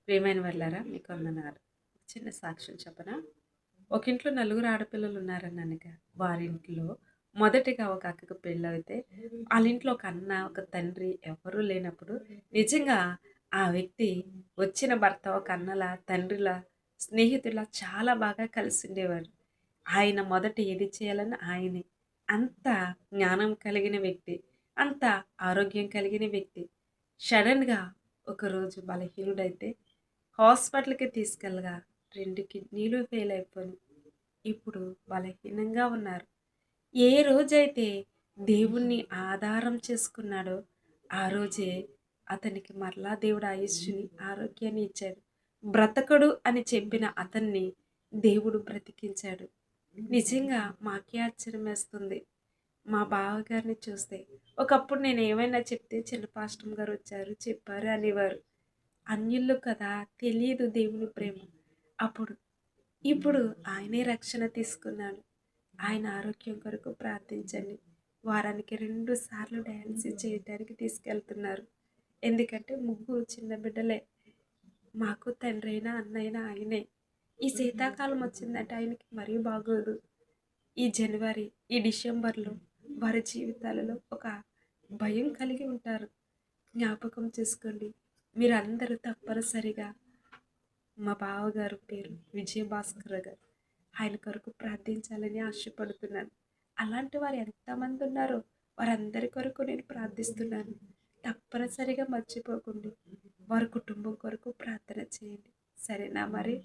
ప్రియమైన వాళ్ళారా మీకు వందనాలు. చిన్న సాక్ష్యం చెప్పనా? ఒక ఇంట్లో నలుగురు ఆడపిల్లలు ఉన్నారన్నానుగా. వారింట్లో మొదటిగా ఒక అక్కకి పెళ్ళైతే, ఆళ్ళింట్లో ఒక అన్న, ఒక తండ్రి ఎవ్వరూ లేనప్పుడు, నిజంగా ఆ వ్యక్తి వచ్చిన భర్త ఒక అన్నలా, తండ్రిలా, స్నేహితుడిలా చాలా బాగా కలిసుండేవారు. ఆయన మొదట ఏది చేయాలన్నా ఆయనే. అంత జ్ఞానం కలిగిన వ్యక్తి. అంత ఆరోగ్యం కలిగిన వ్యక్తి. సడెన్‌గా ఒకరోజు బలహీనుడైతే హాస్పిటల్‌కి తీసుకెళ్ళగా 2 కిడ్నీలు ఫెయిల్ అయిపోయినాయి. ఇప్పుడు బలహీనంగా ఉన్నారు. ఏ రోజైతే దేవుణ్ణి ఆధారం చేసుకున్నాడో, ఆ రోజే అతనికి మరలా దేవుడు ఆయుష్షుని, ఆరోగ్యాన్ని ఇచ్చాడు. బ్రతకడు అని చెప్పిన అతన్ని దేవుడు బ్రతికించాడు. నిజంగా మాకే ఆశ్చర్యమేస్తుంది. మా బావగారిని చూస్తే. ఒకప్పుడు నేనేమైనా చెప్తే చిన్న పాస్టమ్ గారొచ్చారు, చెప్పారు అనేవారు. అన్యులు కదా! తెలీదు దేవుని ప్రేమ. అప్పుడు ఇప్పుడు ఆయనే రక్షణ తీసుకున్నాడు. ఆయన ఆరోగ్యం కొరకు ప్రార్థించండి. వారానికి 2 సార్లు డయాలిసిస్ చేయటానికి తీసుకెళ్తున్నారు. ఎందుకంటే ముగ్గురు చిన్న బిడ్డలే. మాకు తండ్రైనా, అన్నైనా ఆయనే. ఈ శీతాకాలం వచ్చిందంటే ఆయనకి మరీ బాగోదు. ఈ జనవరి, ఈ డిసెంబర్‌లో వారి జీవితాలలో ఒక భయం కలిగి ఉంటారు. జ్ఞాపకం చేసుకోండి. మీరందరూ తప్పనిసరిగా మా బావగారు పేరు విజయభాస్కర్ గారు. ఆయన కొరకు ప్రార్థించాలని ఆశపడుతున్నాను. అలాంటి వారు ఎంతమంది ఉన్నారో వారందరి కొరకు నేను ప్రార్థిస్తున్నాను. తప్పనిసరిగా మర్చిపోకండి. వారి కుటుంబం కొరకు ప్రార్థన చేయండి. సరేనా మరి?